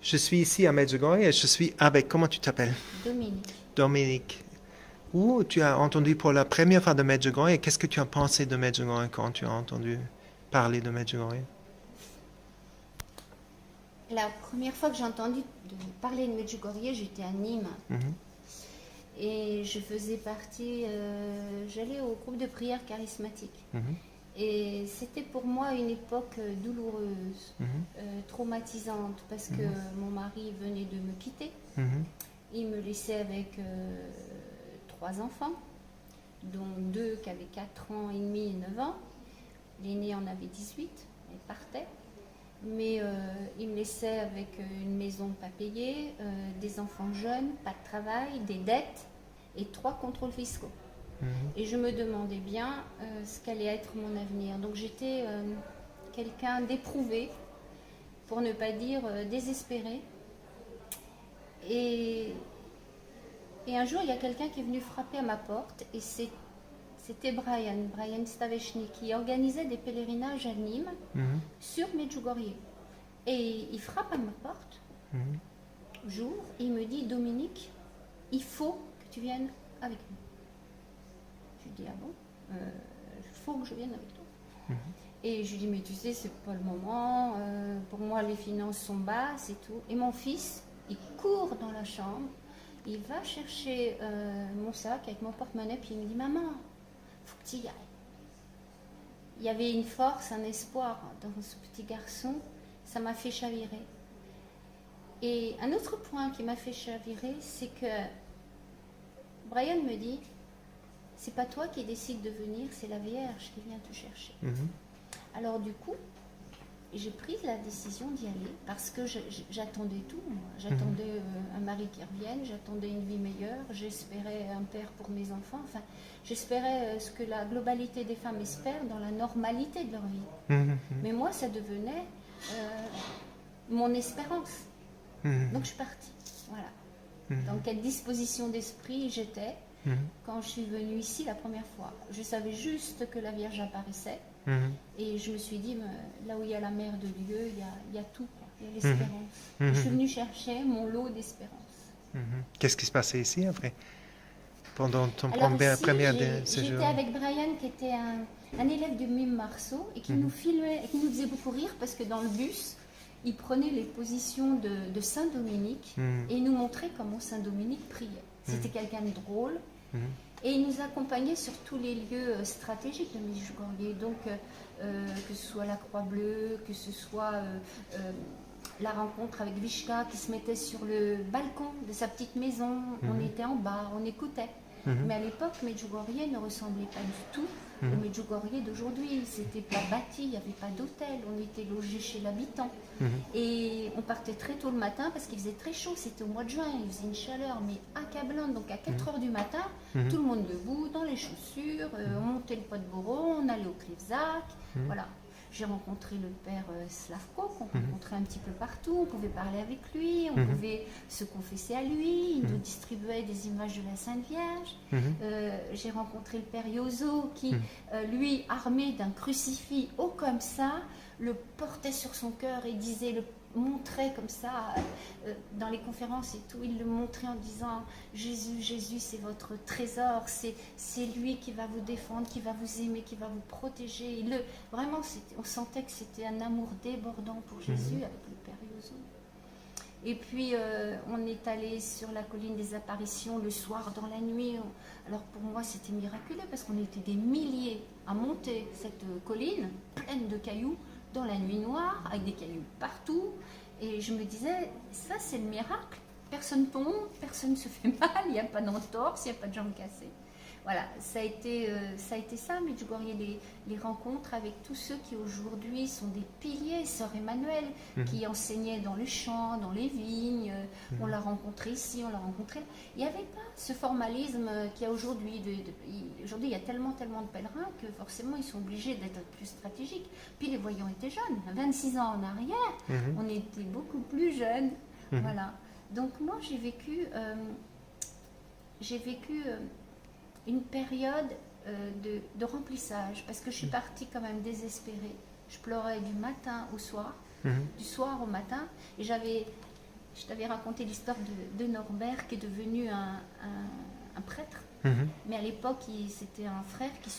Je suis ici à Medjugorje et je suis avec, comment tu t'appelles? Dominique. Dominique. Où tu as entendu pour la première fois de Medjugorje et qu'est-ce que tu as pensé de Medjugorje quand tu as entendu parler de Medjugorje? La première fois que j'ai entendu parler de Medjugorje, j'étais à Nîmes Mhm, et je faisais partie, j'allais au groupe de prière charismatique. mhm, Et c'était pour moi une époque douloureuse, mhm, traumatisante, parce que mhm, mon mari venait de me quitter. mhm, Il me laissait avec 3 enfants, dont 2 qui avaient 4 ans et demi et 9 ans. L'aînée en avait 18, elle partait. Mais il me laissait avec une maison pas payée, des enfants jeunes, pas de travail, des dettes et 3 contrôles fiscaux. mhm, Et je me demandais bien ce qu'allait être mon avenir. Donc j'étais quelqu'un d'éprouvé, pour ne pas dire désespéré. Et, et un jour, il y a quelqu'un qui est venu frapper à ma porte et c'était Brian Stavechny, qui organisait des pèlerinages à Nîmes mhm, sur Medjugorje. Et il frappe à ma porte, mhm, j'ouvre, et il me dit: Dominique, il faut que tu viennes avec nous. Je lui dis: ah bon, il faut que je vienne avec toi. mhm, Et je lui dis: mais tu sais, c'est pas le moment, pour moi les finances sont basses et tout. Et mon fils, il court dans la chambre, il va chercher mon sac avec mon porte-monnaie, puis il me dit: maman, faut que tu y ailles. Il y avait une force, un espoir dans ce petit garçon, ça m'a fait chavirer. Et un autre point qui m'a fait chavirer, c'est que Brian me dit: c'est pas toi qui décides de venir, c'est la Vierge qui vient te chercher. mhm, Alors du coup, j'ai pris la décision d'y aller parce que j'attendais tout. Moi. J'attendais un mari qui revienne, j'attendais une vie meilleure, j'espérais un père pour mes enfants. Enfin, j'espérais ce que la globalité des femmes espèrent dans la normalité de leur vie. mhm, Mais moi, ça devenait mon espérance. mhm, Donc je suis partie. Voilà. mhm, Dans quelle disposition d'esprit j'étais mhm, quand je suis venue ici la première fois. Je savais juste que la Vierge apparaissait. mhm, Et je me suis dit: là où il y a la mère de Dieu, il y a tout, quoi. Il y a mhm, l'espérance. mhm, Je suis mhm, venue chercher mon lot d'espérance. mhm. Qu'est-ce qui se passait ici après, pendant ton Alors ici, premier j'étais séjour? avec Brian, qui était un élève du mime Marceau, et qui nous Mhm, filmait, et qui nous faisait beaucoup rire, parce que dans le bus, il prenait les positions de Saint-Dominique, mhm, et il nous montrait comment Saint-Dominique priait. C'était mhm, quelqu'un de drôle, mhm, et il nous accompagnait sur tous les lieux stratégiques de Medjugorje. Donc, que ce soit la Croix-Bleue, que ce soit la rencontre avec Vishka qui se mettait sur le balcon de sa petite maison. On mhm, était en bas, on écoutait. mhm, Mais à l'époque, Medjugorje ne ressemblait pas du tout au mhm, Medjugorje d'auaujourd'hui. C'était pas bâti, il n'y avait pas d'hôtel, on était logé chez l'habitant. mhm, Et on partait très tôt le matin parce qu'il faisait très chaud, c'était au mois de juin, il faisait une chaleur mais accablante. Donc à 4 heures du matin, mhm, tout le monde debout, dans les chaussures, on montait le pas de Boron, on allait au Klevzak, mhm, voilà. J'ai rencontré le père Slavko, qu'on mhm, rencontrait un petit peu partout, on pouvait parler avec lui, on mhm, pouvait se confesser à lui, il nous mhm, distribuait des images de la Sainte Vierge. mhm, J'ai rencontré le père Yozo qui, mhm, lui, armé d'un crucifix haut comme ça, le portait sur son cœur et disait, le montrait comme ça dans les conférences et tout, il le montrait en disant: Jésus, Jésus, c'est votre trésor, c'est lui qui va vous défendre, qui va vous aimer, qui va vous protéger. Vraiment, on sentait que c'était un amour débordant pour Jésus avec le père Yozo. Et puis on est allé sur la colline des apparitions le soir dans la nuit. Alors pour moi c'était miraculeux parce qu'on était des milliers à monter cette colline pleine de cailloux dans la nuit noire avec des cailloux partout. Et je me disais, ça c'est le miracle. Personne tombe, personne ne se fait mal, il n'y a pas d'entorse, il n'y a pas de jambes cassées. Voilà, ça a été ça, Medjugorje, les rencontres avec tous ceux qui aujourd'hui sont des piliers. Sœur Emmanuel, qui enseignait dans les champs, dans les vignes, on l'a rencontré ici, on l'a rencontré là. Il n'y avait pas ce formalisme qu'il y a aujourd'hui. Aujourd'hui, il y a tellement de pèlerins que forcément, ils sont obligés d'être plus stratégiques. Puis les voyants étaient jeunes, 26 ans en arrière, mhm, on était beaucoup plus jeunes. mhm, Voilà. Donc moi, j'ai vécu une période de remplissage, parce que je suis partie quand même désespérée. Je pleurais du matin au soir, mhm, du soir au matin, et j'avais Je t'avais raconté l'histoire de Norbert qui est devenu un prêtre. Mhm. Mais à l'époque, c'était un frère qui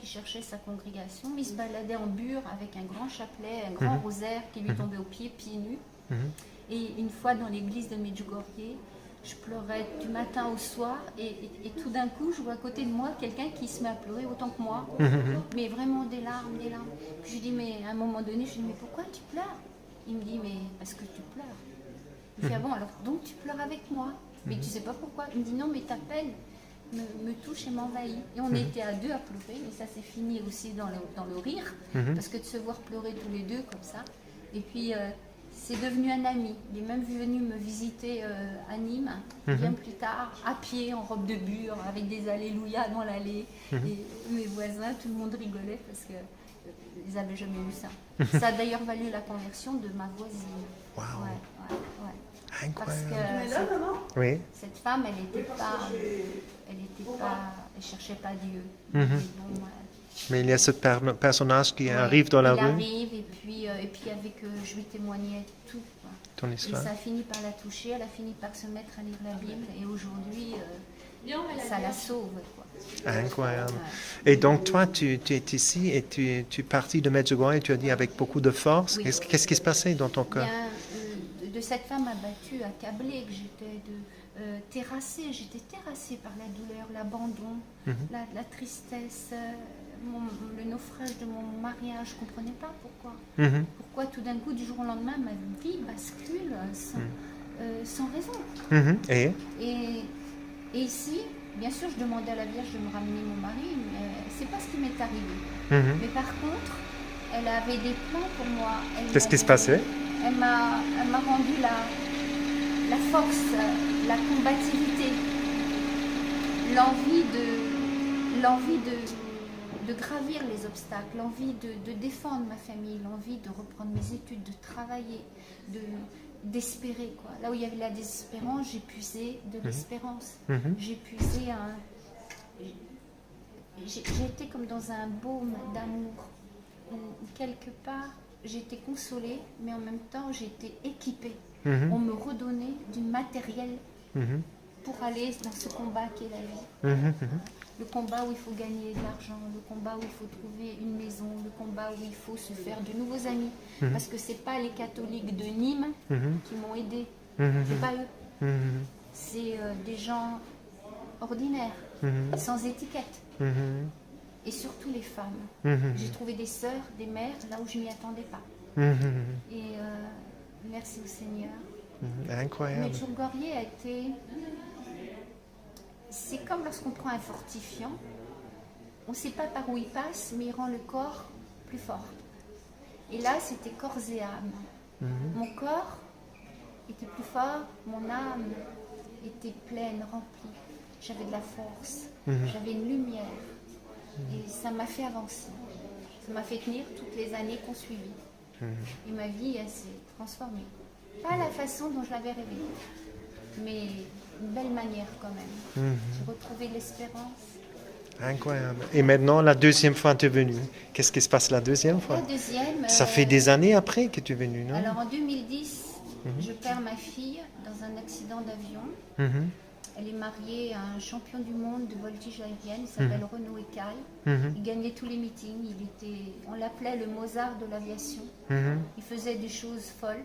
cherchait sa congrégation. Il se baladait en bure avec un grand chapelet, un grand rosaire qui lui tombait aux pieds nus. Mhm. Et une fois dans l'église de Medjugorje, je pleurais du matin au soir et tout d'un coup, je vois à côté de moi quelqu'un qui se met à pleurer autant que moi, mais vraiment des larmes, des larmes. Puis je lui dis, mais à un moment donné, je lui dis, mais pourquoi tu pleures? Il me dit, mais parce que tu pleures. Il fait, ah bon, alors donc tu pleures avec moi, mais tu sais pas pourquoi. Il me dit, non, mais ta peine me touche et m'envahit. Et on était à deux à pleurer, mais ça s'est fini aussi dans le rire, parce que de se voir pleurer tous les deux comme ça. Et puis, c'est devenu un ami. Il est même venu me visiter à Nîmes, bien plus tard, à pied, en robe de bure, avec des alléluia dans l'allée. Et mes voisins, tout le monde rigolait parce qu'ils n'avaient jamais vu ça. Ça a d'ailleurs valu la conversion de ma voisine. Wow. Ouais. Parce Incroyable. que Oui. cette femme, elle cherchait pas Dieu. Mhm. Mais bon, Mais il y a ce personnage qui ouais, arrive dans la il rue, arrive et puis avec je lui témoignais tout. Quoi. ton Et histoire. ça a fini par la toucher, elle a fini par se mettre à lire la Bible et aujourd'hui, ça la sauve. Quoi. Incroyable. Ouais. Et donc, toi, tu es ici et tu es parti de Medjugorje et tu as dit avec beaucoup de force. Oui. Qu'est-ce qui se passait dans ton cœur? Bien, de cette femme abattue, accablée, que j'étais terrassée. J'étais terrassée par la douleur, l'abandon, la tristesse, le naufrage de mon mariage. Je ne comprenais pas pourquoi. Pourquoi tout d'un coup, du jour au lendemain, ma vie bascule sans raison. Et Et ici, bien sûr, je demandais à la Vierge de me ramener mon mari, mais c'est pas ce qui m'est arrivé. Mais par contre, elle avait des plans pour moi. Qu'est-ce qui se passait? Elle m'a rendu la force, la combativité, l'envie de gravir les obstacles, l'envie de défendre ma famille, l'envie de reprendre mes études, de travailler, d'espérer. Quoi. Là où il y avait la désespérance, j'ai puisé de l'espérance. J'ai puisé j'ai été comme dans un baume d'amour, où quelque part j'étais consolée, mais en même temps j'étais équipée. On me redonnait du matériel pour aller dans ce combat qui est la vie. Le combat où il faut gagner de l'argent, le combat où il faut trouver une maison, le combat où il faut se faire de nouveaux amis. Parce que ce n'est pas les catholiques de Nîmes qui m'ont aidé, c'est pas eux. C'est des gens ordinaires, sans étiquette. Et surtout les femmes. J'ai trouvé des sœurs, des mères, là où je ne m'y attendais pas. Et merci au Seigneur. Incroyable. Medjugorje a été... C'est comme lorsqu'on prend un fortifiant, on ne sait pas par où il passe, mais il rend le corps plus fort. Et là, c'était corps et âme. Mon corps était plus fort, mon âme était pleine, remplie. J'avais de la force, j'avais une lumière. Et ça m'a fait avancer. Ça m'a fait tenir toutes les années qu'on suivit. Et ma vie, elle s'est transformée. Pas la façon dont je l'avais rêvé, mais une belle manière quand même. J'ai retrouvé l'espérance. Incroyable. Et maintenant, la deuxième fois tu es venue. Qu'est-ce qui se passe la deuxième fois? La deuxième... Ça fait des années après que tu es venue, non? Alors en 2010, je perds ma fille dans un accident d'avion. Elle est mariée à un champion du monde de voltige aérienne, il s'appelle Renaud Ecaille. Il gagnait tous les meetings, on l'appelait le Mozart de l'aviation. Il faisait des choses folles.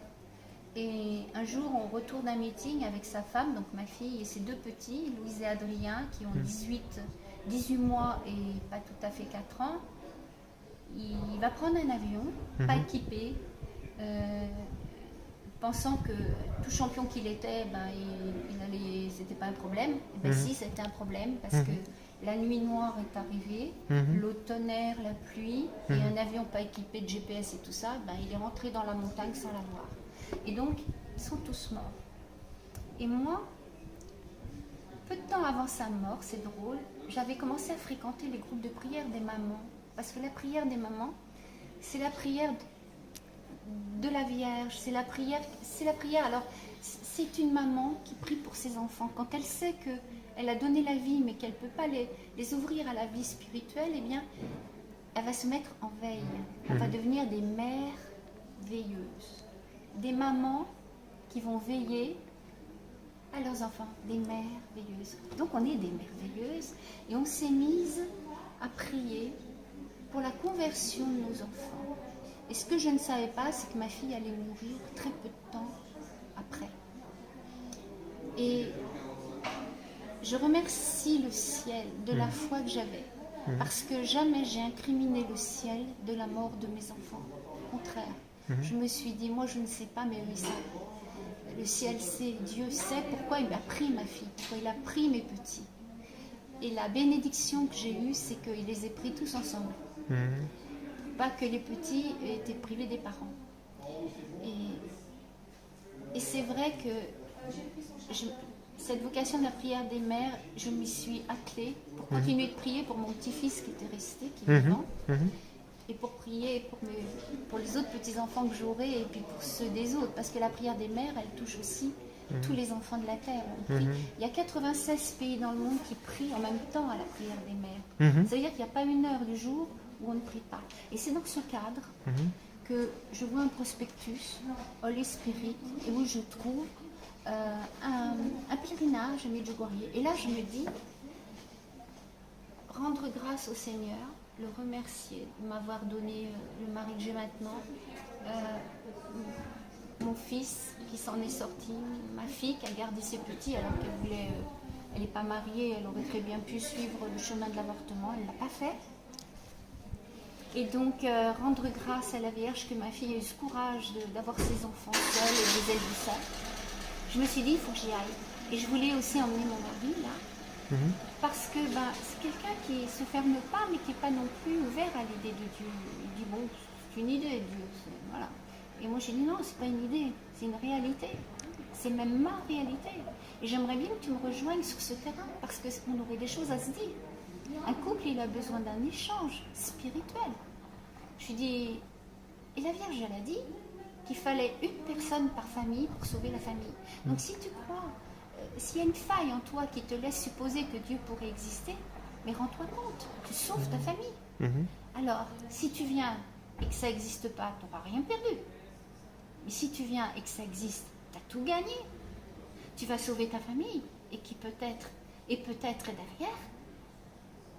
Et un jour, on retourne d'un meeting avec sa femme, donc ma fille et ses deux petits, Louise et Adrien, qui ont 18 mois et pas tout à fait 4 ans. Il va prendre un avion, pas équipé, pensant que tout champion qu'il était, c'était pas un problème. Et si, c'était un problème parce que la nuit noire est arrivée, l'eau de tonnerre, la pluie, et un avion pas équipé de GPS et tout ça, il est rentré dans la montagne sans la voir. Et donc, ils sont tous morts. Et moi, peu de temps avant sa mort, c'est drôle, j'avais commencé à fréquenter les groupes de prière des mamans. Parce que la prière des mamans, c'est la prière de la Vierge, c'est la prière. Alors, c'est une maman qui prie pour ses enfants. Quand elle sait qu'elle a donné la vie, mais qu'elle ne peut pas les ouvrir à la vie spirituelle, eh bien, elle va se mettre en veille. Elle va devenir des mères veilleuses. Des mamans qui vont veiller à leurs enfants, des merveilleuses. Donc on est des merveilleuses et on s'est mise à prier pour la conversion de nos enfants. Et ce que je ne savais pas, c'est que ma fille allait mourir très peu de temps après. Et je remercie le ciel de la foi que j'avais, parce que jamais j'ai incriminé le ciel de la mort de mes enfants. Au contraire, je me suis dit, moi je ne sais pas, mais eux ils savent. Le ciel sait, Dieu sait pourquoi il a pris ma fille, pourquoi il a pris mes petits. Et la bénédiction que j'ai eue, c'est qu'il les ait pris tous ensemble. Pas que les petits aient été privés des parents. Et c'est vrai que cette vocation de la prière des mères, je m'y suis attelée pour continuer de prier pour mon petit-fils qui était resté, qui est vivant, et pour prier pour les autres petits-enfants que j'aurai et puis pour ceux des autres, parce que la prière des mères, elle touche aussi tous les enfants de la terre. Il y a 96 pays dans le monde qui prient en même temps à la prière des mères. Ça veut dire qu'il n'y a pas une heure du jour où on ne prie pas. Et c'est dans ce cadre que je vois un prospectus, Holy Spirit, et où je trouve un pèlerinage à Medjugorje. Et là, je me dis, rendre grâce au Seigneur, le remercier de m'avoir donné le mari que j'ai maintenant, mon fils qui s'en est sorti, ma fille qui a gardé ses petits alors qu'elle voulait, elle n'est pas mariée, elle aurait très bien pu suivre le chemin de l'avortement, elle ne l'a pas fait. Et donc rendre grâce à la Vierge que ma fille ait eu ce courage d'avoir ses enfants seuls et les élever seuls. Je me suis dit, il faut que j'y aille. Et je voulais aussi emmener mon mari là, parce que c'est quelqu'un qui ne se ferme pas, mais qui n'est pas non plus ouvert à l'idée de Dieu. Il dit, bon, c'est une idée, Dieu, voilà. Et moi j'ai dit, non, c'est pas une idée, c'est une réalité. C'est même ma réalité. Et j'aimerais bien que tu me rejoignes sur ce terrain, parce qu'on aurait des choses à se dire. Un couple, il a besoin d'un échange spirituel. Je lui dis, et la Vierge, elle a dit qu'il fallait une personne par famille pour sauver la famille. Donc si tu crois, s'il y a une faille en toi qui te laisse supposer que Dieu pourrait exister, mais rends-toi compte, tu sauves ta famille. Alors, si tu viens et que ça n'existe pas, tu n'auras rien perdu. Mais si tu viens et que ça existe, tu as tout gagné. Tu vas sauver ta famille et peut-être derrière,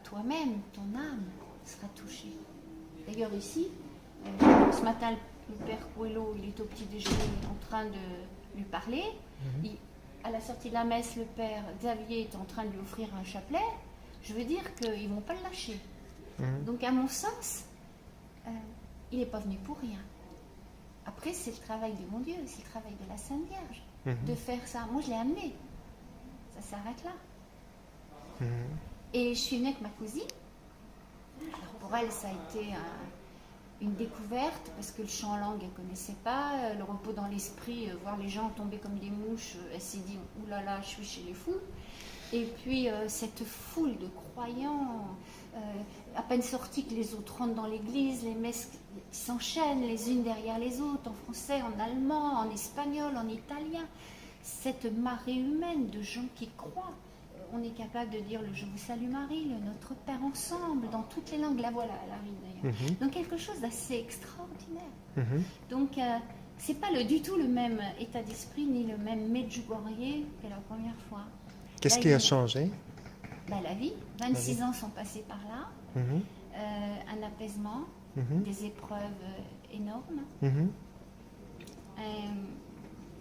toi-même, ton âme sera touchée. D'ailleurs ici, ce matin, le père Coelho, il est au petit déjeuner en train de lui parler. À la sortie de la messe, le père Xavier est en train de lui offrir un chapelet. Je veux dire qu'ils ne vont pas le lâcher. Donc à mon sens, il n'est pas venu pour rien. Après, c'est le travail de mon Dieu, c'est le travail de la Sainte Vierge, de faire ça. Moi, je l'ai amené. Ça s'arrête là. Et je suis venue avec ma cousine. Alors pour elle, ça a été une découverte, parce que le chant en langue, elle ne connaissait pas. Le repos dans l'esprit, voir les gens tomber comme des mouches, elle s'est dit, oulala, je suis chez les fous. Et puis cette foule de croyants, à peine sortis que les autres rentrent dans l'église, les messes qui s'enchaînent les unes derrière les autres, en français, en allemand, en espagnol, en italien. Cette marée humaine de gens qui croient. On est capable de dire le Je vous salue Marie, le Notre Père ensemble, dans toutes les langues. La voilà, elle arrive d'ailleurs. Donc quelque chose d'assez extraordinaire. Donc c'est pas du tout le même état d'esprit, ni le même Medjugorje que la première fois. Qu'est-ce qui a changé? La vie. 26 ans sont passés par là. Un apaisement, des épreuves énormes.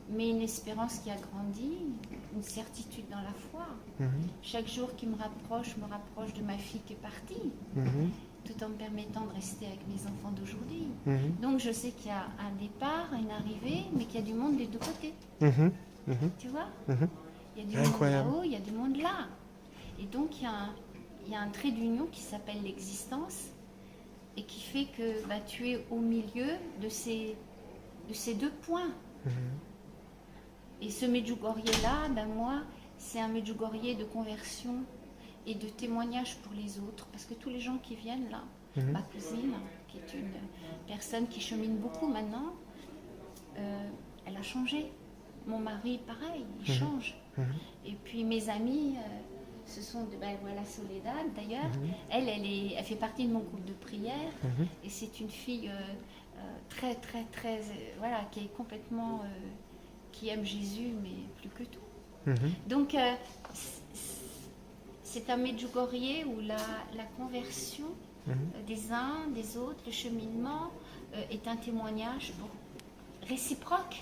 Mais une espérance qui a grandi, une certitude dans la foi. Chaque jour qui me rapproche de ma fille qui est partie, tout en me permettant de rester avec mes enfants d'aujourd'hui. Donc je sais qu'il y a un départ, une arrivée, mais qu'il y a du monde des deux côtés. Tu vois? Il y a du monde là-haut, il y a du monde là. Et donc il y a un trait d'union qui s'appelle l'existence et qui fait que tu es au milieu de ces deux points. Et ce Medjugorje-là, moi, c'est un Medjugorje de conversion et de témoignage pour les autres. Parce que tous les gens qui viennent là, ma cousine, qui est une personne qui chemine beaucoup maintenant, elle a changé. Mon mari, pareil, il change. Et puis mes amis, ce sont voilà Soledad d'ailleurs. Elle fait partie de mon groupe de prière. Et c'est une fille très, très, très, voilà, qui est complètement... qui aime Jésus, mais plus que tout. Mhm. Donc, c'est un Medjugorje où la conversion des uns, des autres, le cheminement est un témoignage réciproque,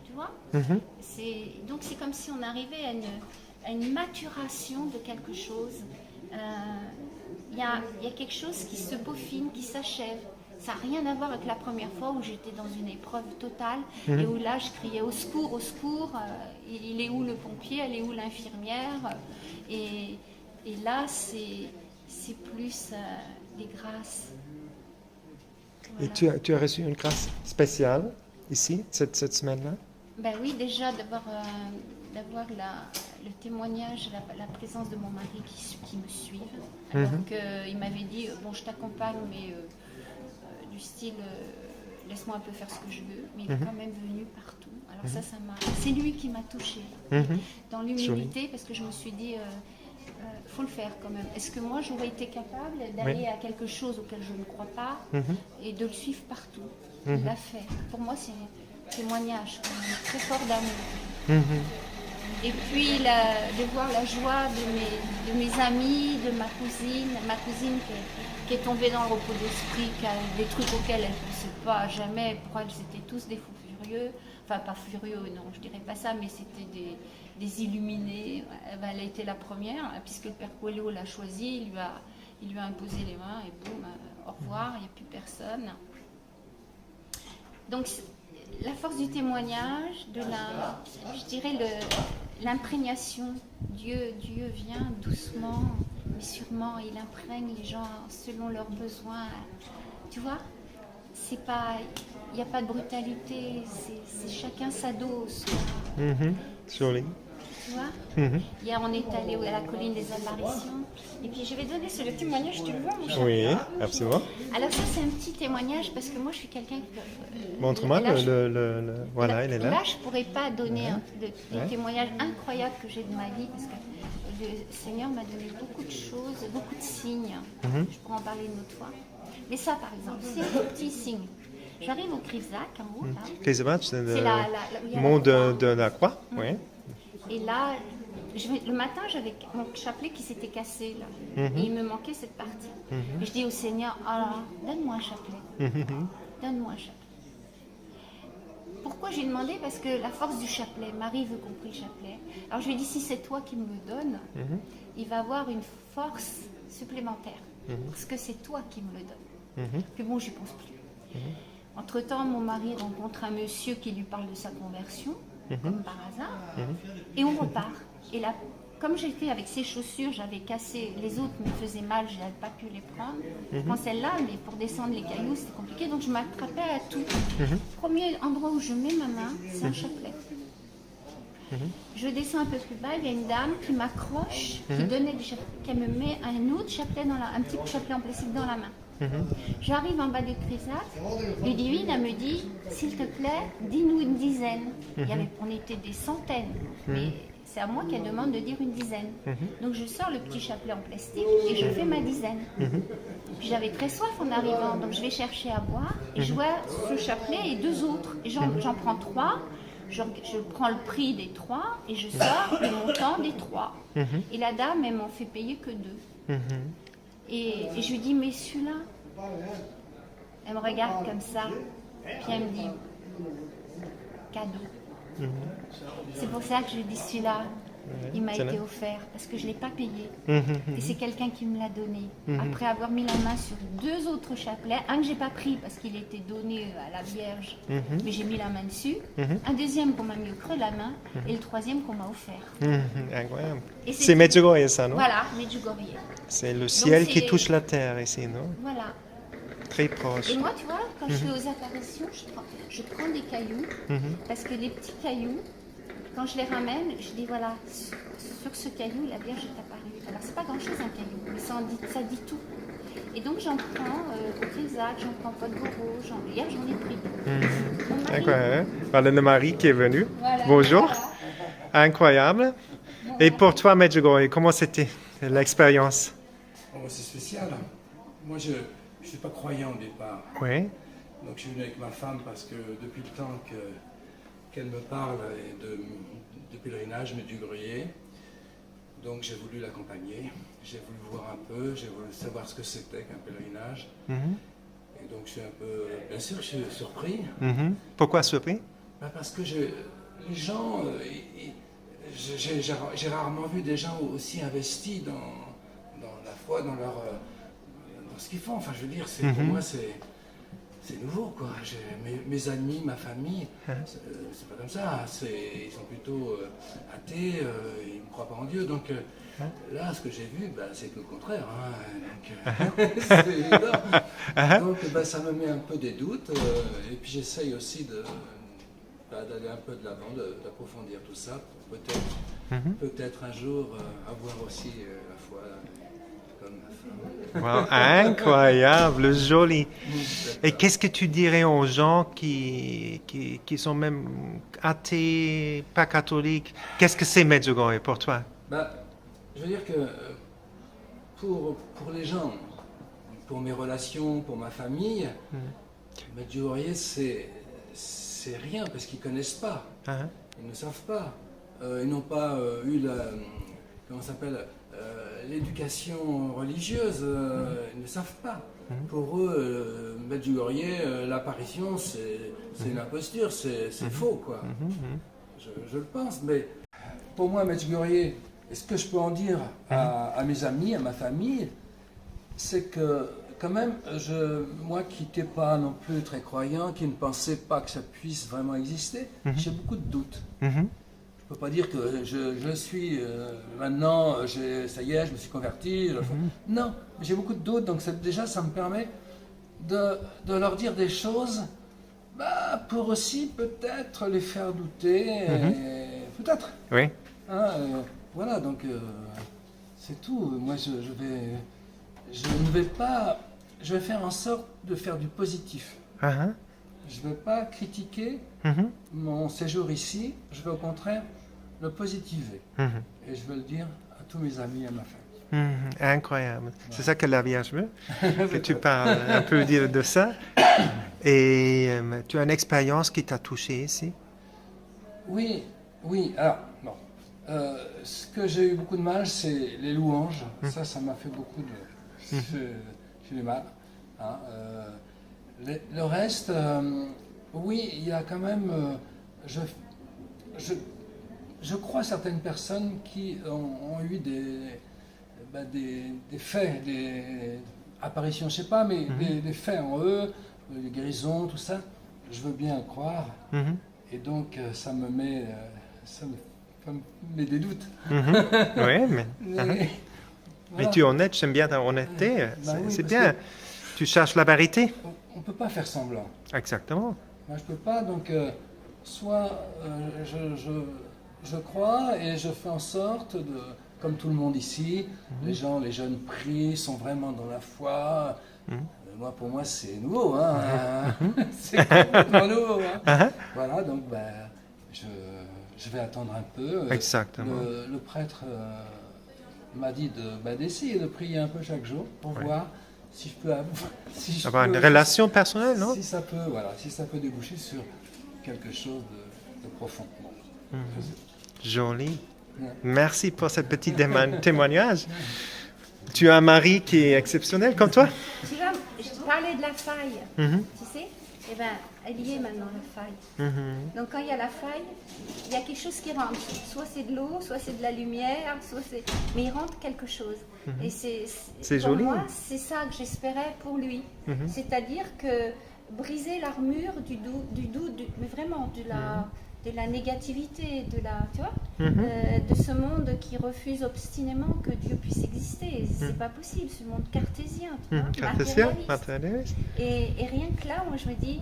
tu vois. Mhm. Donc, c'est comme si on arrivait à une maturation de quelque chose. Il y a quelque chose qui se peaufine, qui s'achève. Ça n'a rien à voir avec la première fois où j'étais dans une épreuve totale et où là je criais au secours, il est où le pompier, elle est où l'infirmière et là c'est plus des grâces. Et tu as reçu une grâce spéciale ici, cette semaine-là? Ben oui, déjà d'avoir le témoignage, la présence de mon mari qui me suivent. Alors qu'il m'avait dit, bon je t'accompagne mais du style laisse-moi un peu faire ce que je veux, mais il est quand même venu partout. Alors c'est lui qui m'a touchée dans l'humilité, parce que je me suis dit faut le faire quand même. Est-ce que moi j'aurais été capable d'aller à quelque chose auquel je ne crois pas et de le suivre partout? Il l'a fait. Pour moi c'est un témoignage quand même, très fort d'amour. Et puis de voir la joie de mes amis, de ma cousine qui est tombée dans le repos d'esprit, qui a des trucs auxquels elle ne pensait pas jamais. Pour elle, c'était tous des fous furieux. Enfin, pas furieux, non, je dirais pas ça, mais c'était des illuminés. Elle a été la première, puisque le père Coelho l'a choisie, il lui a imposé les mains et boum, au revoir, il n'y a plus personne. Donc, la force du témoignage, je dirais l'imprégnation. Dieu vient doucement, mais sûrement, il imprègne les gens selon leurs besoins. Tu vois, il n'y a pas de brutalité, c'est chacun sa dose. Joli. Tu vois, hier on est allé à la colline des apparitions, et puis je vais donner le témoignage, tu le vois mon chat? Oui, absolument. Alors ça c'est un petit témoignage parce que moi je suis quelqu'un qui... Montre-moi voilà, il est là. Là je pourrais pas donner des témoignages incroyables que j'ai de ma vie parce que le Seigneur m'a donné beaucoup de choses, beaucoup de signes. Je pourrais en parler une autre fois. Mais ça par exemple, c'est un petit signe. J'arrive au Krivzak en haut là. Krivzak, c'est le mont de la croix, oui. Et là, le matin, j'avais mon chapelet qui s'était cassé, là. Et il me manquait cette partie. Et je dis au Seigneur, alors, donne-moi un chapelet. Donne-moi un chapelet. Pourquoi j'ai demandé? Parce que la force du chapelet, Marie veut qu'on prie le chapelet. Alors je lui ai dit, si c'est toi qui me le donnes, il va avoir une force supplémentaire. Parce que c'est toi qui me le donnes. Puis bon, j'y pense plus. Entre-temps, mon mari rencontre un monsieur qui lui parle de sa conversion. Comme par hasard, et on repart. Et là, comme j'étais avec ces chaussures, j'avais cassé, les autres me faisaient mal, je n'avais pas pu les prendre. Je prends celle-là, mais pour descendre les cailloux, c'était compliqué, donc je m'attrapais à tout. Premier endroit où je mets ma main, c'est un chapelet. Je descends un peu plus bas, il y a une dame qui m'accroche, qui donnait du chapelet, qui me met un autre chapelet, un petit chapelet en plastique dans la main. J'arrive en bas du Krivzak, Ludivine elle me dit, s'il te plaît, dis-nous une dizaine. On était des centaines, mais c'est à moi qu'elle demande de dire une dizaine. Donc je sors le petit chapelet en plastique et je fais ma dizaine. Puis j'avais très soif en arrivant, donc je vais chercher à boire et je vois ce chapelet et deux autres. Et j'en prends trois, je prends le prix des trois et je sors le montant des trois. Et la dame, elle m'en fait payer que deux. Et je lui dis, mais celui-là, elle me regarde comme ça, puis elle me dit, cadeau. C'est pour ça que je lui dis, celui-là, il m'a été offert, parce que je ne l'ai pas payé. Et c'est quelqu'un qui me l'a donné. Après avoir mis la main sur deux autres chapelets, un que je n'ai pas pris parce qu'il était donné à la Vierge, mais j'ai mis la main dessus. Un deuxième qu'on m'a mis au creux de la main, et le troisième qu'on m'a offert. Incroyable. C'est Medjugorje, ça, non? Voilà, Medjugorje. C'est le ciel qui touche la terre ici, non? Voilà. Très proche. Et moi, tu vois, quand je vais aux apparitions, je prends des cailloux, parce que les petits cailloux, quand je les ramène, je dis voilà, sur ce caillou, la Vierge est apparue. Alors, c'est pas grand-chose un caillou, mais ça dit tout. Et donc, j'en prends au Krivzak, j'en prends pas de Goro, hier, j'en ai pris. Incroyable. Voilà le mari qui est venu. Voilà, Bonjour. voilà. Incroyable. Et pour toi, Medjugorje, comment c'était l'expérience? C'est spécial. Moi, je ne suis pas croyant au départ. Oui. Donc, je suis venu avec ma femme parce que depuis le temps que qu'elle me parle de pèlerinage Medjugorje. Donc j'ai voulu l'accompagner, j'ai voulu voir un peu, j'ai voulu savoir ce que c'était qu'un pèlerinage. Mhm. Et donc je suis un peu, bien sûr, je suis surpris. Mhm. Pourquoi surpris? Ben, parce que les gens, j'ai rarement vu des gens aussi investis dans la foi, dans ce qu'ils font. Enfin, je veux dire, pour moi, c'est nouveau, quoi. Mes amis, ma famille, c'est pas comme ça. Ils sont plutôt athées, ils ne croient pas en Dieu. Donc là, ce que j'ai vu, c'est tout le contraire. Donc, c'est évident. Donc ça me met un peu des doutes. Et puis j'essaye aussi d'aller un peu de l'avant, d'approfondir tout ça, pour peut-être un jour avoir aussi la foi comme ma femme. Wow, incroyable, joli. Et qu'est-ce que tu dirais aux gens qui sont même athées, pas catholiques? Qu'est-ce que c'est Medjugorje pour toi? Je veux dire que pour les gens, pour mes relations, pour ma famille, Medjugorje c'est rien parce qu'ils ne connaissent pas, ils ne savent pas, ils n'ont pas eu comment ça s'appelle, l'éducation religieuse, ils ne savent pas. Pour eux, Medjugorje, l'apparition, c'est une imposture, c'est faux, quoi. Je le pense, mais pour moi, Medjugorje, est-ce que je peux en dire à mes amis, à ma famille, c'est que quand même, moi qui n'étais pas non plus très croyant, qui ne pensais pas que ça puisse vraiment exister, j'ai beaucoup de doutes. Je ne peux pas dire que je suis maintenant, ça y est, je me suis converti. Non, j'ai beaucoup de doutes, donc déjà ça me permet de leur dire des choses pour aussi peut-être les faire douter, peut-être. Oui. Voilà, donc c'est tout. Moi je ne vais pas, je vais faire en sorte de faire du positif. Je ne vais pas critiquer mon séjour ici, je vais au contraire le positiver. Et je veux le dire à tous mes amis et à ma famille. Incroyable. Ouais. C'est ça que la Vierge veut, que tu parles un peu de ça. Et tu as une expérience qui t'a touché ici? Oui. Alors, bon. Ce que j'ai eu beaucoup de mal, c'est les louanges. Ça m'a fait beaucoup de... J'ai eu mal. Le reste, oui, il y a quand même... Je crois certaines personnes qui ont eu des faits, des apparitions, je ne sais pas, mais des faits en eux, des guérisons, tout ça. Je veux bien croire. Et donc, ça me met des doutes. Oui, mais... Mais tu es honnête, j'aime bien ta honnêteté. C'est bien. Tu cherches la vérité. On ne peut pas faire semblant. Exactement. Moi, je ne peux pas, donc soit je crois et je fais en sorte de, comme tout le monde ici, les jeunes prient, sont vraiment dans la foi. Pour moi, c'est nouveau, c'est complètement nouveau. Voilà, donc je vais attendre un peu. Exactement. Le prêtre m'a dit d'essayer de prier un peu chaque jour pour voir si je peux avoir une relation personnelle, non? Si ça peut déboucher sur quelque chose de profond. Bon. Joli. Merci pour ce petit témoignage. Tu as un mari qui est exceptionnel comme toi? Tu vois, je te parlais de la faille, tu sais? Eh bien, elle y est maintenant, la faille. Donc quand il y a la faille, il y a quelque chose qui rentre. Soit c'est de l'eau, soit c'est de la lumière, mais il rentre quelque chose. Et c'est pour joli. moi, c'est ça que j'espérais pour lui. C'est-à-dire que briser l'armure du doute, mais vraiment de la négativité, tu vois, de ce monde qui refuse obstinément que Dieu puisse exister. C'est pas possible, ce monde cartésien, tu vois, matérialiste. Et rien que là, moi je me dis,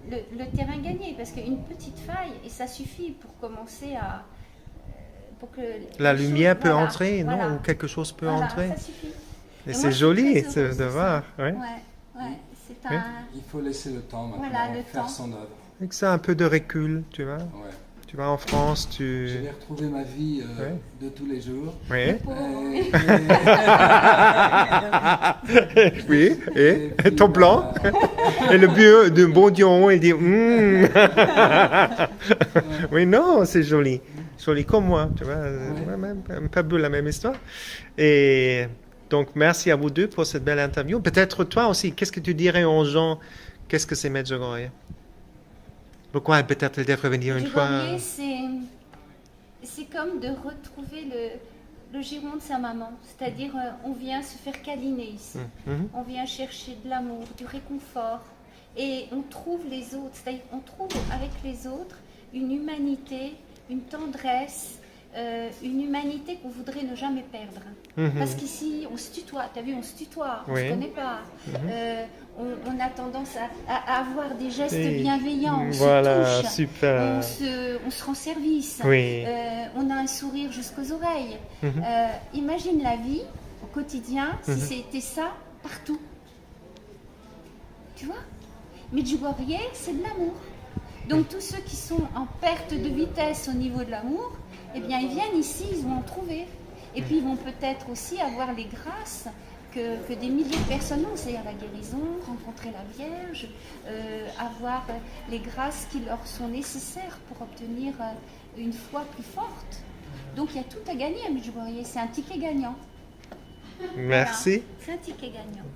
le terrain gagné, parce qu'une petite faille, et ça suffit pour commencer à... pour que la lumière peut entrer, non? Ou quelque chose peut entrer. Ça suffit. Et c'est joli de voir. Ouais, c'est un... Il faut laisser le temps maintenant faire son œuvre. Avec ça, un peu de recul, tu vois. Tu vas en France, Je vais retrouver ma vie de tous les jours. Oui. Et Oui, et puis, ton plan? Et le vieux de bon Dion, il dit Oui, non, c'est joli. Joli comme moi, tu vois. Même, un peu la même histoire. Et donc, merci à vous deux pour cette belle interview. Peut-être toi aussi, qu'est-ce que tu dirais aux gens? Qu'est-ce que c'est Medjugorje? Pourquoi peut-être ils devraient venir une fois? Medjugorje, c'est comme de retrouver le giron de sa maman. C'est-à-dire, on vient se faire câliner ici. On vient chercher de l'amour, du réconfort. Et on trouve les autres. C'est-à-dire, on trouve avec les autres une humanité, une tendresse, une humanité qu'on voudrait ne jamais perdre. Parce qu'ici, on se tutoie. Tu as vu, on se tutoie. On ne se connaît pas. On a tendance à avoir des gestes bienveillants. On se touche. Super. On se rend service. Oui. On a un sourire jusqu'aux oreilles. Imagine la vie au quotidien si c'était ça partout. Tu vois? Medjugorje, c'est de l'amour. Donc tous ceux qui sont en perte de vitesse au niveau de l'amour, eh bien ils viennent ici, ils vont en trouver. Et puis ils vont peut-être aussi avoir les grâces que des milliers de personnes ont, c'est-à-dire la guérison, rencontrer la Vierge, avoir les grâces qui leur sont nécessaires pour obtenir une foi plus forte. Donc il y a tout à gagner à Medjugorje, c'est un ticket gagnant. Merci. Voilà, c'est un ticket gagnant.